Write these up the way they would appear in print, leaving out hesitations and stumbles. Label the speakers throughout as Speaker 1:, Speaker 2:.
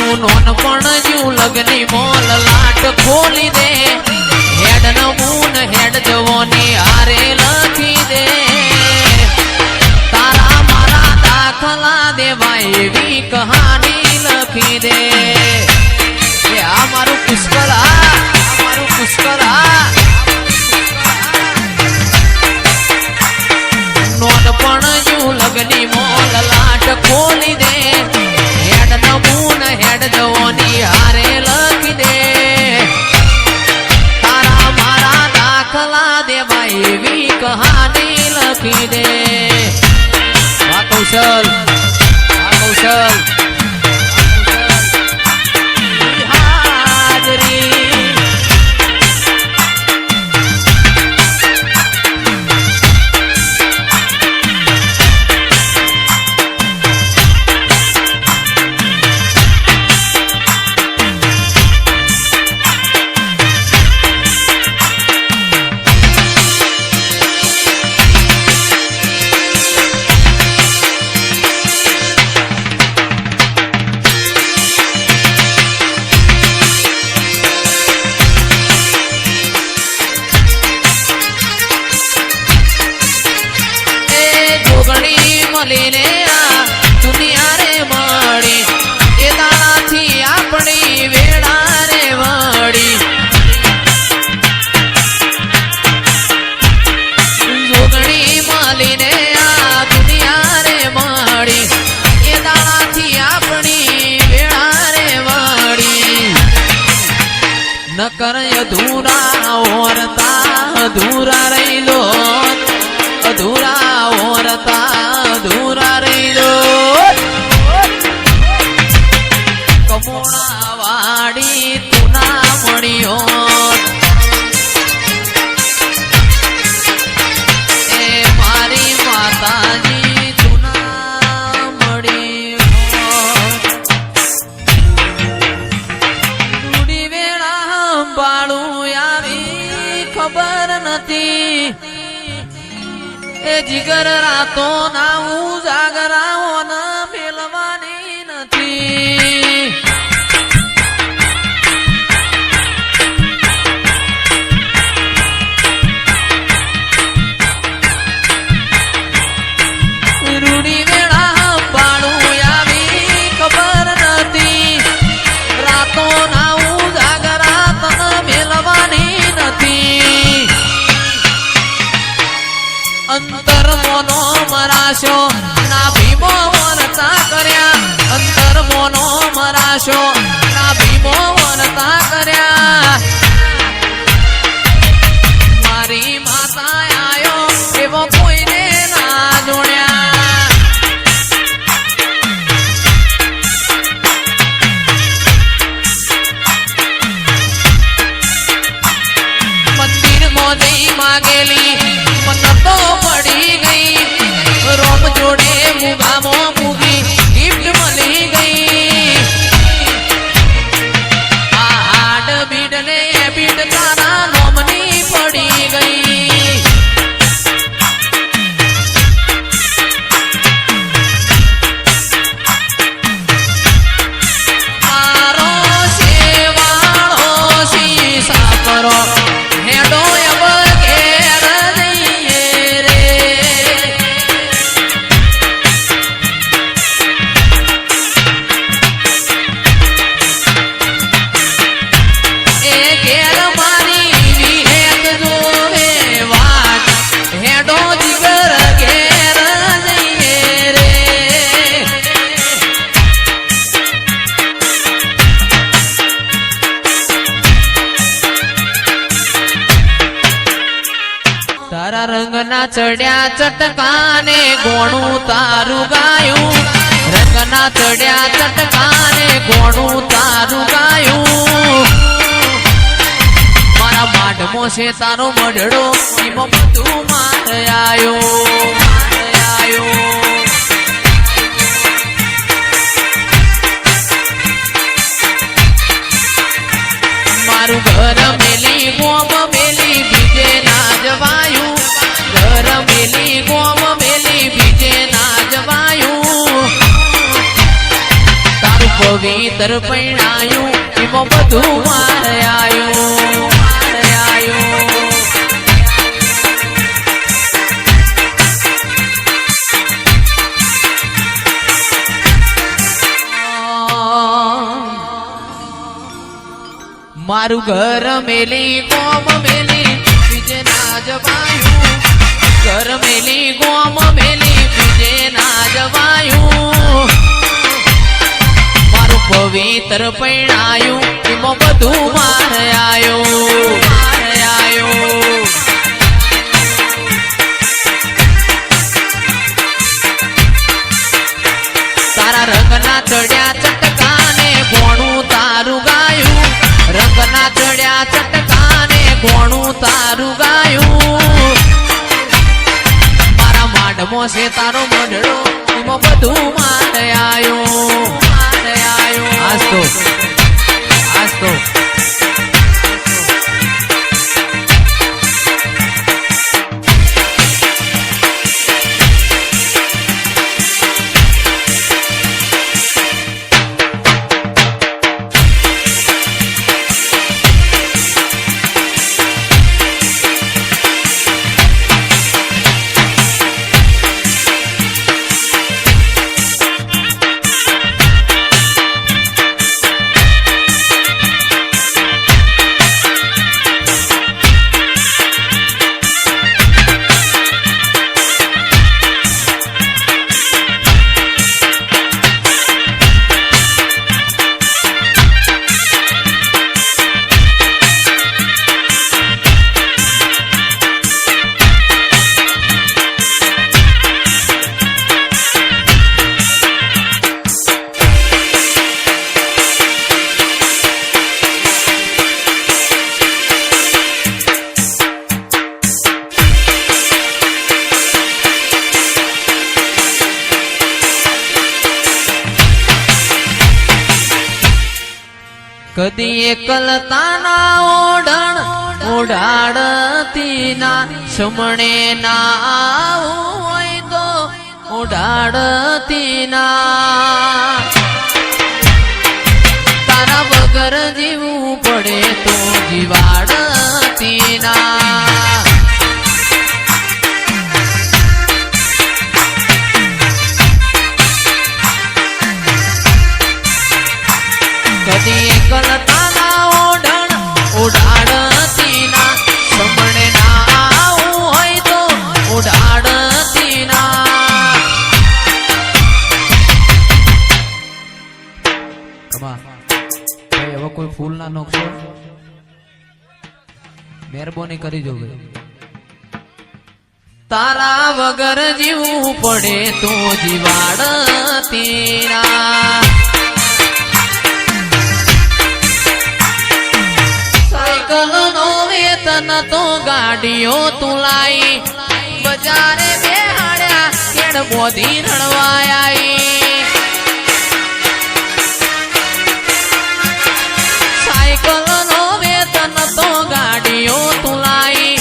Speaker 1: મારું નોનપણ જ્યું લગની મોલ લાટ ખોલી દે હેડ નમૂન હેડ જવોની હારે લખી દે તારા મારા દાખલા દેવાય એવી કહાની લખી દે આ મારું પુષ્કળ મારું પુષ્કળ નોનપણ જ્યું લગની મોલ લાટ ખોલી દે હેડ નમૂન હેડ જવોની હારે લખી દે તારા મારા દાખલા દેવાય એવી કહાની લખી દે આ કૌશલ મળીને આ દુનિયા રે મળી એ દાણાથી આપણી વેળા રે વળી જોગણી મળીને આ દુનિયા રે મળી એ દાણાથી આપણી વેળા રે વળી નકર અધૂરા ઓરતા અધૂરા રહી લો અધૂરા ઓરતા અધૂરા રહી દો કમોણા વાડી તુના મળ્યો એ મારી માતાજી તુના મળ્યો થોડી વેળા સંભાળું આવી ખબર નથી એ જીગર રાતો ના ઉજાગરાઓ ના મેલવાની નથી રૂડી વેળા પાડું આવી ખબર નથી રાતો ના ઉજાગરા તને મેલવાની નથી અંતર મોનો મરાશો ના ભીમો વરતા કર્યા અંતર મોનો મરાશો ના ભીમો વરતા કર્યા મારી માતા આયો એવો કોઈને ના જોડ્યા મંદિર મોદી માગેલી તો પડી ગઈ રોમ જોડે મુગામો મૂકી ગિફ્ટ મળી ગઈ આ હાડ બીડ ને બીડ તારા નોમની પડી ગઈ મારો સેવાળો શીશા કરો હેડો રંગના ચડ્યા ચટકાને ગોણું તારું ગાયું રંગના ચડ્યા ચટકાને ગોણું તારું ગાયું મારા માઢમો છે તારો મઢડો એમાં બધું માર આયો મારું ઘર મેલી ગોમ મેલી બીજે ના જવાયું ઘર મેલી ગોમ મેલી બીજે ના જવાયું તારું પવિત્ર પૈણાયું એમાં બધું મારે આયું મારે આયું મારું ઘર મેલી ગોમ મેલી બીજે ના જવાયું ઘર મેલી ગોમ મેલી બીજે ના જવાયું મારું પવિત્ર પૈણાયું એમાં બધું મારે આયું મારે આયું તારા રંગના ચડ્યા ચટકાને ભોણું તારું ગાયું રંગના ચડ્યા ચટકાને ઘોણું તારું ગાયું મારા માંડમાં છે તારો મંડળો એમાં બધું મારે આયું મારે આયું આજ તો કદી એકલતાના ઓઢણ ઓઢાડતી ના સમણે ના આવું હોય તો ઓઢાડતી ના તારા વગર જીવવું પડે તો જીવાડતી ના કદી એકલતાના ઓઢણ ઓઢાડતી ના સમણે ના આવું હોય તો ઓઢાડતી ના હવે કોઈ ફૂલ ના નોખશો મહેરબાની કરી જો તારા વગર જીવવું પડે તો જીવાડતી ના વેતન તો ગાડીઓ તુલાઈ બજારે બેહાડ્યા કેડ બોધી રણવાઈ સાયકલ નો વેતન તો ગાડીઓ તુલાઈ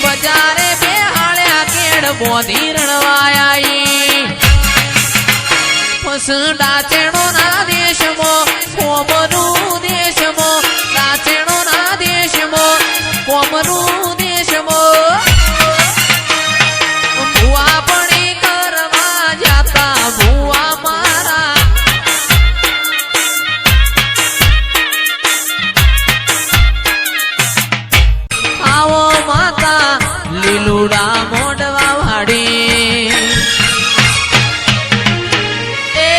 Speaker 1: બજારે બેહાડ્યા કેડ બોધી રણવાઈ ફસ ડાચેણો ના દેશમાં કોમરું દેશમાં ડાચેણો ના દેશમાં કોમરું દેશમાં ભૂવા પડી કરવા જાતા ભૂવા મારા આવો માતા લીલુડા મોડવા વાડી એ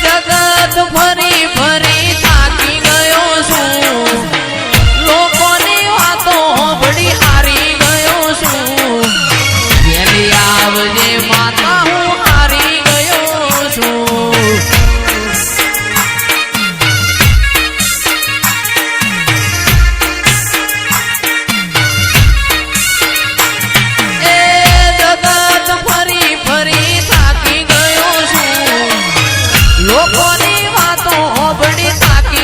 Speaker 1: જગત ફરી ફરી થાકી ગયો છું લોકોની વાતો બડી હારી ગયો છું વેલી આવજે માતા હું હારી ગયો છું એ જગત ફરી ફરી થાકી ગયો છું લોકોની વાતો બડી થાકી